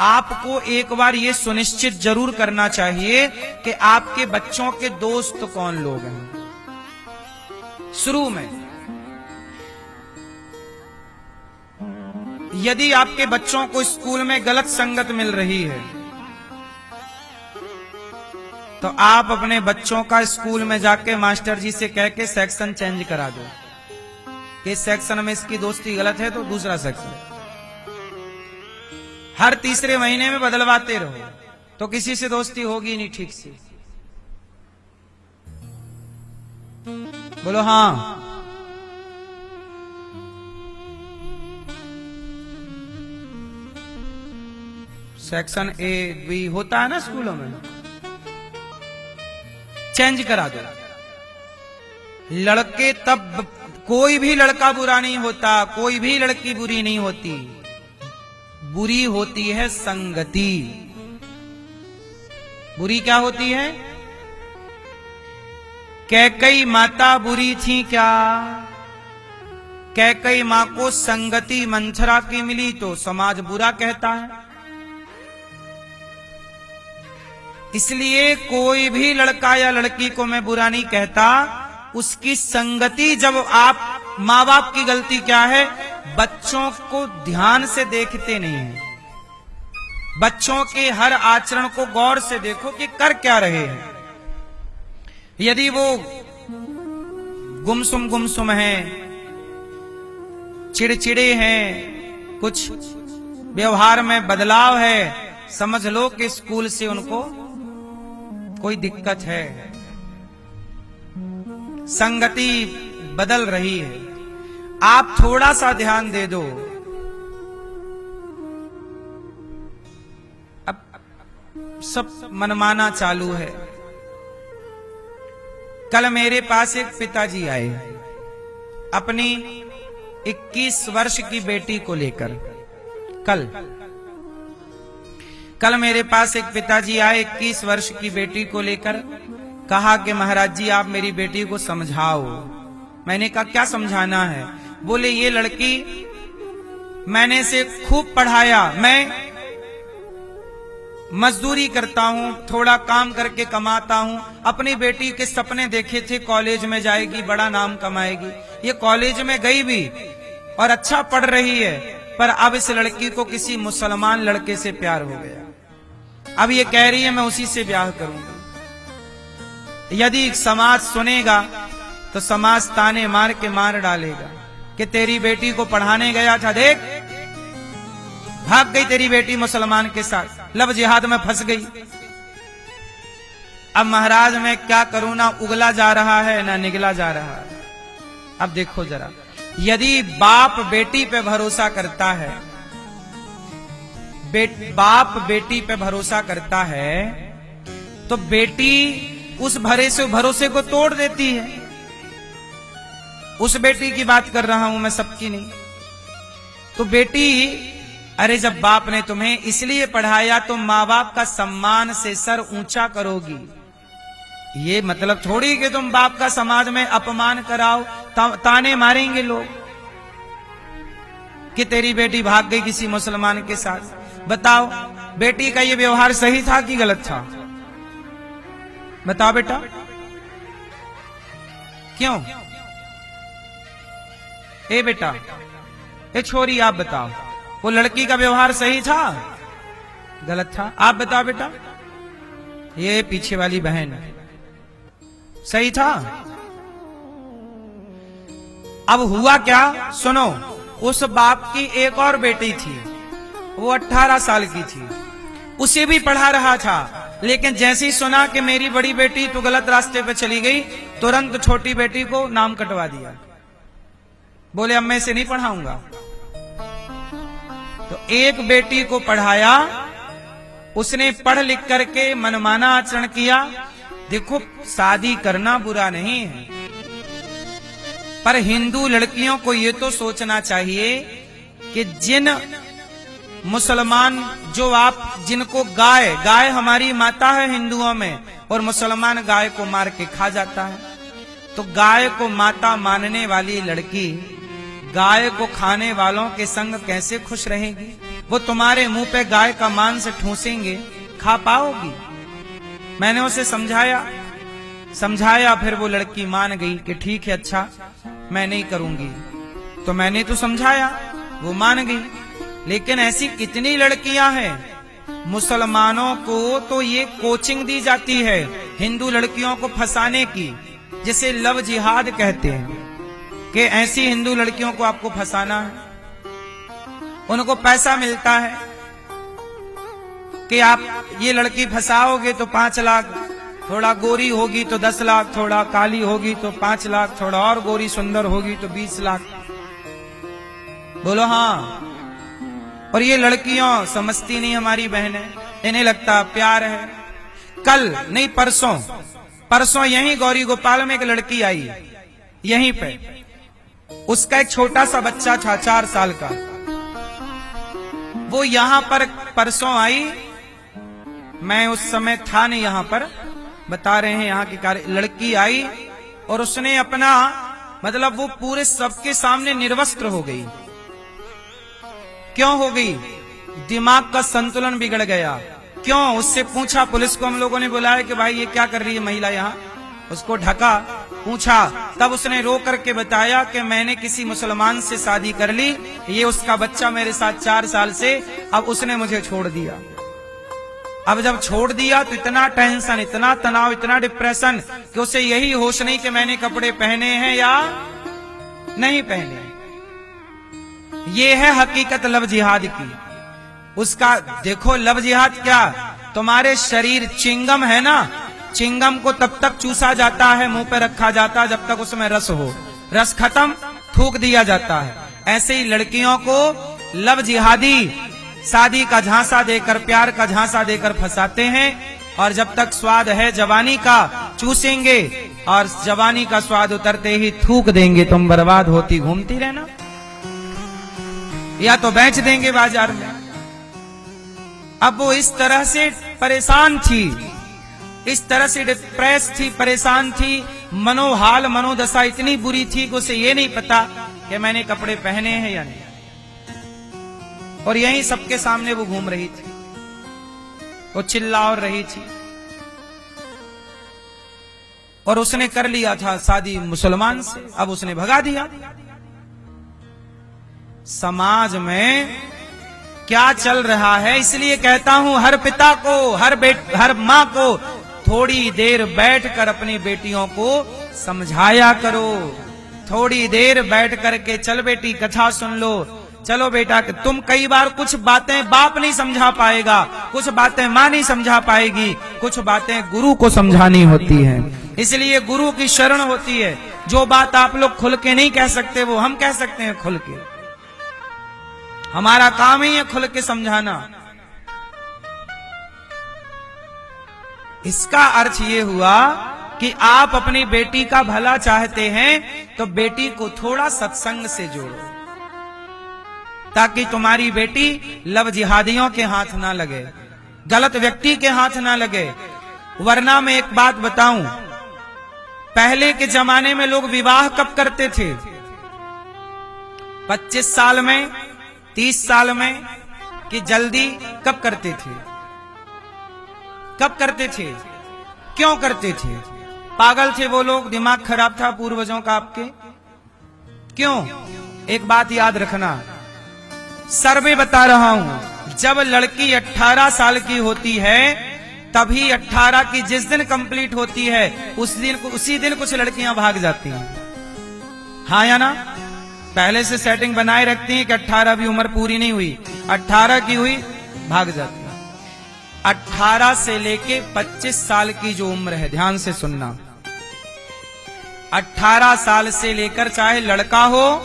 आपको एक बार ये सुनिश्चित जरूर करना चाहिए कि आपके बच्चों के दोस्त कौन लोग हैं। शुरू में यदि आपके बच्चों को स्कूल में गलत संगत मिल रही है तो आप अपने बच्चों का स्कूल में जाके मास्टर जी से कह के सेक्शन चेंज करा दो कि इस सेक्शन में इसकी दोस्ती गलत है तो दूसरा सेक्शन। हर तीसरे महीने में बदलवाते रहो तो किसी से दोस्ती होगी नहीं ठीक से। बोलो हाँ। सेक्शन ए बी होता है ना स्कूलों में, चेंज करा दो। लड़के तब, कोई भी लड़का बुरा नहीं होता, कोई भी लड़की बुरी नहीं होती, बुरी होती है संगति। बुरी क्या होती है? कैकई माता बुरी थी क्या? कैकई मां को संगति मंथरा की मिली तो समाज बुरा कहता है। इसलिए कोई भी लड़का या लड़की को मैं बुरा नहीं कहता, उसकी संगति। जब आप, माँ बाप की गलती क्या है, बच्चों को ध्यान से देखते नहीं है। बच्चों के हर आचरण को गौर से देखो कि कर क्या रहे हैं। यदि वो गुमसुम हैं, चिड़चिड़े हैं, कुछ व्यवहार में बदलाव है, समझ लो कि स्कूल से उनको कोई दिक्कत है, संगति बदल रही है। आप थोड़ा सा ध्यान दे दो। अब सब मनमाना चालू है। कल मेरे पास एक पिताजी आए अपनी 21 वर्ष की बेटी को लेकर। कल मेरे पास एक पिताजी आए 21 वर्ष की बेटी को लेकर। कहा कि महाराज जी आप मेरी बेटी को समझाओ। मैंने कहा क्या समझाना है? बोले ये लड़की, मैंने इसे खूब पढ़ाया, मैं मजदूरी करता हूं, थोड़ा काम करके कमाता हूं। अपनी बेटी के सपने देखे थे, कॉलेज में जाएगी, बड़ा नाम कमाएगी। ये कॉलेज में गई भी और अच्छा पढ़ रही है, पर अब इस लड़की को किसी मुसलमान लड़के से प्यार हो गया। अब ये कह रही है मैं उसी से ब्याह करूंगी। यदि समाज सुनेगा तो समाज ताने मार के मार डालेगा कि तेरी बेटी को पढ़ाने गया था, देख भाग गई तेरी बेटी मुसलमान के साथ, लब जिहाद में फंस गई। अब महाराज मैं क्या करूं, ना उगला जा रहा है ना निगला जा रहा है। अब देखो जरा, यदि बाप बेटी पे भरोसा करता है, बाप बेटी पे भरोसा करता है तो बेटी उस भरोसे को तोड़ देती है। उस बेटी की बात कर रहा हूं मैं, सबकी नहीं। तो बेटी, अरे जब बाप ने तुम्हें इसलिए पढ़ाया तो माँ बाप का सम्मान से सर ऊंचा करोगी। ये मतलब थोड़ी कि तुम बाप का समाज में अपमान कराओ, ताने मारेंगे लोग कि तेरी बेटी भाग गई किसी मुसलमान के साथ। बताओ बेटी का ये व्यवहार सही था कि गलत था? बताओ बेटा, क्यों? ए बेटा, ए छोरी, आप बताओ वो लड़की का व्यवहार सही था गलत था? आप बताओ बेटा। ये पीछे वाली बहन, सही था? अब हुआ क्या सुनो। उस बाप की एक और बेटी थी, वो 18 साल की थी, उसे भी पढ़ा रहा था, लेकिन जैसे ही सुना कि मेरी बड़ी बेटी तो गलत रास्ते पे चली गई, तुरंत छोटी बेटी को नाम कटवा दिया। बोले अब मैं इसे नहीं पढ़ाऊंगा। तो एक बेटी को पढ़ाया, उसने पढ़ लिख करके मनमाना आचरण किया। देखो शादी करना बुरा नहीं है, पर हिंदू लड़कियों को ये तो सोचना चाहिए कि जिन मुसलमान, जो आप जिनको गाय हमारी माता है हिंदुओं में, और मुसलमान गाय को मार के खा जाता है, तो गाय को माता मानने वाली लड़की गाय को खाने वालों के संग कैसे खुश रहेगी? वो तुम्हारे मुंह पे गाय का मांस ठूसेंगे, खा पाओगी? मैंने उसे समझाया, फिर वो लड़की मान गई कि ठीक है, अच्छा मैं नहीं करूंगी। तो मैंने तो समझाया, वो मान गई। लेकिन ऐसी कितनी लड़कियां हैं, मुसलमानों को तो ये कोचिंग दी जाती है हिंदू लड़कियों को फंसाने की, जिसे लव जिहाद कहते हैं, कि ऐसी हिंदू लड़कियों को आपको फंसाना है। उनको पैसा मिलता है कि आप ये लड़की फंसाओगे तो 5 लाख, थोड़ा गोरी होगी तो 10 लाख, थोड़ा काली होगी तो 5 लाख, थोड़ा और गोरी सुंदर होगी तो 20 लाख। बोलो हाँ। और ये लड़कियां समझती नहीं हमारी बहनें, इन्हें लगता प्यार है। कल नहीं परसों यहीं गौरी गोपाल में एक लड़की आई, यहीं पे उसका एक छोटा सा बच्चा था 4 साल का। वो यहां पर परसों आई, मैं उस समय था नहीं यहां पर, बता रहे हैं यहाँ की कार्य। लड़की आई और उसने अपना मतलब वो पूरे सबके सामने निर्वस्त्र हो गई। क्यों हो गई? दिमाग का संतुलन बिगड़ गया। क्यों? उससे पूछा, पुलिस को हम लोगों ने बुलाया कि भाई ये क्या कर रही है महिला यहाँ, उसको ढका, पूछा, तब उसने रो करके बताया कि मैंने किसी मुसलमान से शादी कर ली, ये उसका बच्चा मेरे साथ 4 साल से, अब उसने मुझे छोड़ दिया। अब जब छोड़ दिया तो इतना टेंशन, इतना तनाव, इतना डिप्रेशन कि उसे यही होश नहीं कि मैंने कपड़े पहने हैं या नहीं पहने। ये है हकीकत लव जिहाद की। उसका देखो, लव जिहाद क्या, तुम्हारे शरीर चिंगम है ना, चिंगम को तब तक चूसा जाता है, मुंह पे रखा जाता है जब तक उसमें रस हो, रस खत्म थूक दिया जाता है। ऐसे ही लड़कियों को लव जिहादी शादी का झांसा देकर, प्यार का झांसा देकर फंसाते हैं, और जब तक स्वाद है जवानी का चूसेंगे, और जवानी का स्वाद उतरते ही थूक देंगे, तुम बर्बाद होती घूमती रहना, या तो बेच देंगे बाजार में। अब वो इस तरह से परेशान थी, इस तरह से डिप्रेस थी, परेशान थी, मनोहाल मनोदशा इतनी बुरी थी कि उसे ये नहीं पता कि मैंने कपड़े पहने हैं या नहीं। और यहीं सबके सामने वो घूम रही थी, वो चिल्ला और रही थी, और उसने कर लिया था शादी मुसलमान से, अब उसने भगा दिया। समाज में क्या चल रहा है, इसलिए कहता हूं हर पिता को, हर मां को थोड़ी देर बैठकर अपनी बेटियों को समझाया करो। थोड़ी देर बैठ करके, चल बेटी कथा सुन लो, चलो बेटा, तुम कई बार कुछ बातें बाप नहीं समझा पाएगा, कुछ बातें माँ नहीं समझा पाएगी, कुछ बातें गुरु को समझानी होती हैं। इसलिए गुरु की शरण होती है। जो बात आप लोग खुल के नहीं कह सकते वो हम कह सकते हैं खुल के। हमारा काम ही है खुल के समझाना। इसका अर्थ ये हुआ कि आप अपनी बेटी का भला चाहते हैं तो बेटी को थोड़ा सत्संग से जोड़ो, ताकि तुम्हारी बेटी लव जिहादियों के हाथ ना लगे, गलत व्यक्ति के हाथ ना लगे। वरना मैं एक बात बताऊं, पहले के जमाने में लोग विवाह कब करते थे? 25 साल में, 30 साल में, कि जल्दी कब करते थे? कब करते थे? क्यों करते थे? पागल थे वो लोग? दिमाग खराब था पूर्वजों का आपके? क्यों? एक बात याद रखना, सर्वे बता रहा हूं, जब लड़की 18 साल की होती है तभी 18 की जिस दिन कंप्लीट होती है उसी दिन कुछ लड़कियां भाग जाती हैं। हाँ या ना? पहले से सेटिंग बनाए रखती हैं कि 18 भी उम्र पूरी नहीं हुई, 18 की हुई भाग जाती है। 18 से लेके 25 साल की जो उम्र है, ध्यान से सुनना, 18 साल से लेकर चाहे लड़का हो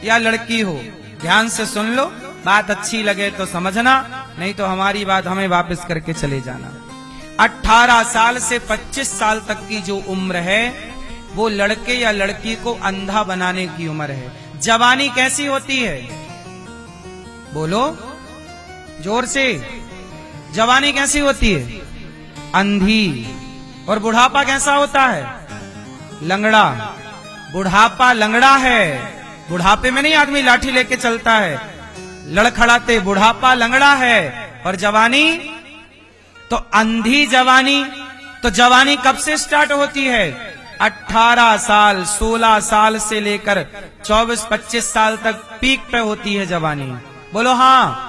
या लड़की हो, ध्यान से सुन लो, बात अच्छी लगे तो समझना, नहीं तो हमारी बात हमें वापस करके चले जाना। 18 साल से 25 साल तक की जो उम्र है वो लड़के या लड़की को अंधा बनाने की उम्र है। जवानी कैसी होती है? बोलो जोर से, जवानी कैसी होती है? अंधी। और बुढ़ापा कैसा होता है? लंगड़ा। बुढ़ापा लंगड़ा है। बुढ़ापे में नहीं आदमी लाठी लेके चलता है, लड़खड़ाते बुढ़ापा लंगड़ा है, और जवानी तो अंधी जवानी। तो जवानी कब से स्टार्ट होती है? 18 साल, 16 साल से लेकर 24-25 साल तक पीक पे होती है जवानी। बोलो हाँ,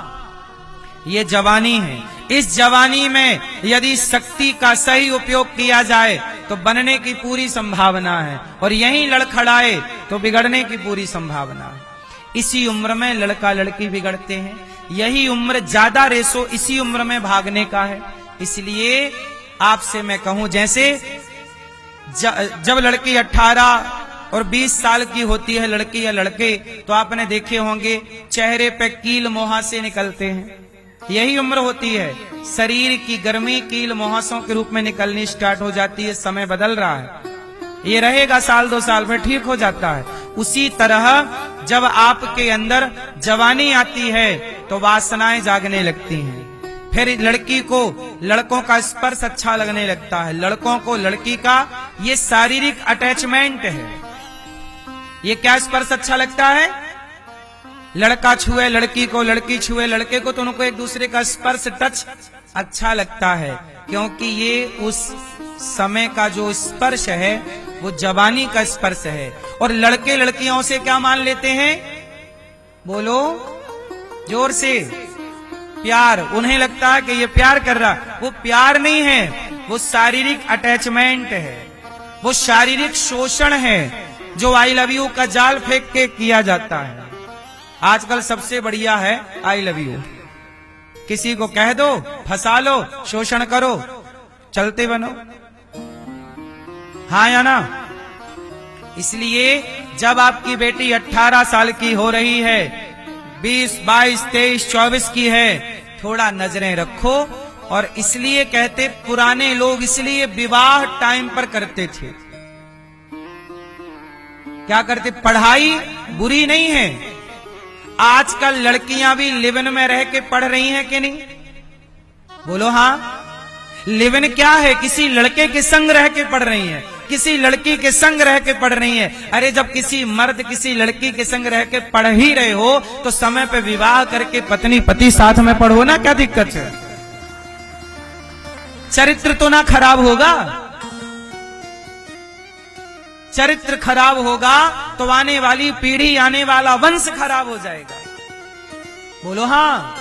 ये जवानी है। इस जवानी में यदि शक्ति का सही उपयोग किया जाए तो बनने की पूरी संभावना है, और यही लड़खड़ाए तो बिगड़ने की पूरी संभावना है। इसी उम्र में लड़का लड़की बिगड़ते हैं। यही उम्र, ज्यादा रेशो इसी उम्र में भागने का है। इसलिए आपसे मैं कहूं, जैसे जब लड़की 18 और 20 साल की होती है, लड़की या लड़के, तो आपने देखे होंगे चेहरे पे कील मुहासे निकलते हैं। यही उम्र होती है, शरीर की गर्मी कील मुहासों के रूप में निकलनी स्टार्ट हो जाती है। समय बदल रहा है, ये रहेगा 1-2 साल में ठीक हो जाता है। उसी तरह जब आपके अंदर जवानी आती है तो वासनाएं जागने लगती हैं। फिर लड़की को लड़कों का स्पर्श अच्छा लगने लगता है, लड़कों को लड़की का ये शारीरिक अटैचमेंट है। ये क्या स्पर्श अच्छा लगता है? लड़का छुए लड़की को, लड़की छुए लड़के को, तो उनको एक दूसरे का स्पर्श, टच अच्छा लगता है, क्योंकि ये उस समय का जो स्पर्श है वो जवानी का स्पर्श है। और लड़के लड़कियों से क्या मान लेते हैं? बोलो जोर से, प्यार। उन्हें लगता है कि ये प्यार कर रहा, वो प्यार नहीं है, वो शारीरिक अटैचमेंट है, वो शारीरिक शोषण है, जो आई लव यू का जाल फेंक के किया जाता है। आजकल सबसे बढ़िया है आई लव यू। किसी को कह दो, फंसा लो, शोषण करो, चलते बनो, हाँ या ना? इसलिए जब आपकी बेटी 18 साल की हो रही है, 20, 22, 23, 24 की है, थोड़ा नजरें रखो। और इसलिए कहते पुराने लोग इसलिए विवाह टाइम पर करते थे। क्या करते? पढ़ाई बुरी नहीं है। आजकल लड़कियां भी लिव इन में रह के पढ़ रही हैं कि नहीं? बोलो हाँ। लिव इन क्या है? किसी लड़के के संग रह के पढ़ रही हैं, किसी लड़की के संग रह के पढ़ रही हैं। अरे जब किसी मर्द किसी लड़की के संग रह के पढ़ ही रहे हो तो समय पे विवाह करके पत्नी पति साथ में पढ़ो ना, क्या दिक्कत है? चरित्र तो ना खराब होगा? चरित्र खराब होगा तो आने वाली पीढ़ी, आने वाला वंश खराब हो जाएगा। बोलो हाँ,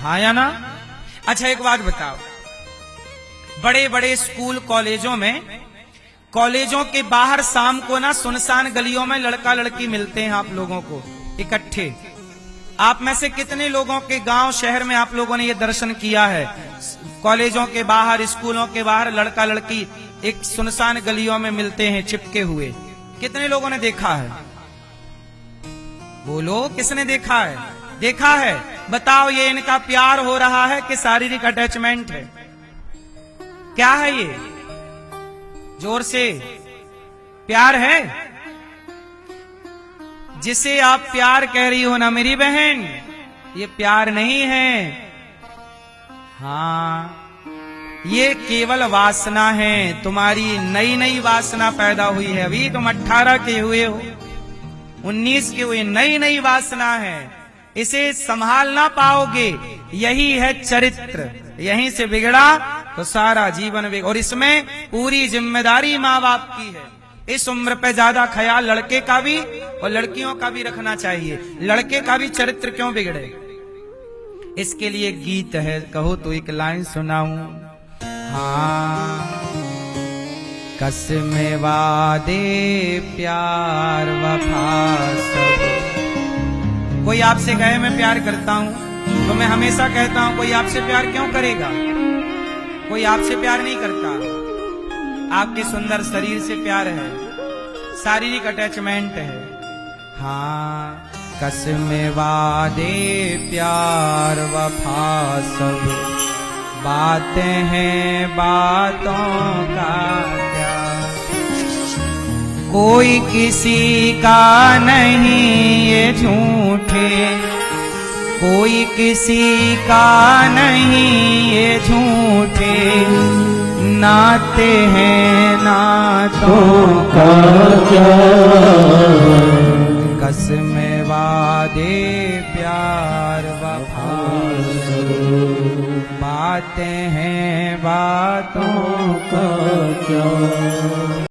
हाँ या ना? अच्छा एक बात बताओ, बड़े बड़े स्कूल कॉलेजों में, कॉलेजों के बाहर शाम को ना सुनसान गलियों में लड़का लड़की मिलते हैं आप लोगों को इकट्ठे। आप में से कितने लोगों के गांव शहर में आप लोगों ने ये दर्शन किया है? कॉलेजों के बाहर, स्कूलों के बाहर लड़का लड़की एक सुनसान गलियों में मिलते हैं चिपके हुए। कितने लोगों ने देखा है? बोलो किसने देखा है? देखा है? बताओ ये इनका प्यार हो रहा है कि शारीरिक अटैचमेंट है? क्या है ये? जोर से, प्यार है? जिसे आप प्यार कह रही हो ना मेरी बहन, ये प्यार नहीं है। हाँ, ये केवल वासना है। तुम्हारी नई नई वासना पैदा हुई है। अभी तुम 18 के हुए हो, 19 के हुए, नई नई वासना है। इसे संभाल ना पाओगे। यही है चरित्र। यहीं से बिगड़ा तो सारा जीवन बिगड़। और इसमें पूरी जिम्मेदारी माँ बाप की है। इस उम्र पे ज्यादा ख्याल लड़के का भी और लड़कियों का भी रखना चाहिए। लड़के का भी चरित्र क्यों बिगड़े? इसके लिए गीत है, कहो तो एक लाइन सुनाऊं। हाँ, कसमें वादे प्यार वफा सब। कोई आपसे कहे मैं प्यार करता हूं तो मैं हमेशा कहता हूं कोई आपसे प्यार क्यों करेगा? कोई आपसे प्यार नहीं करता। आपके सुंदर शरीर से प्यार है, शारीरिक अटैचमेंट है। हाँ, कसमें वादे प्यार वफा सब, बातें हैं बातों का क्या। कोई किसी का नहीं ये झूठे, कोई किसी का नहीं ये झूठे, नाते हैं नातों का क्या। कसमें वादे दे प्यार वफा, बातें हैं बातों का क्या।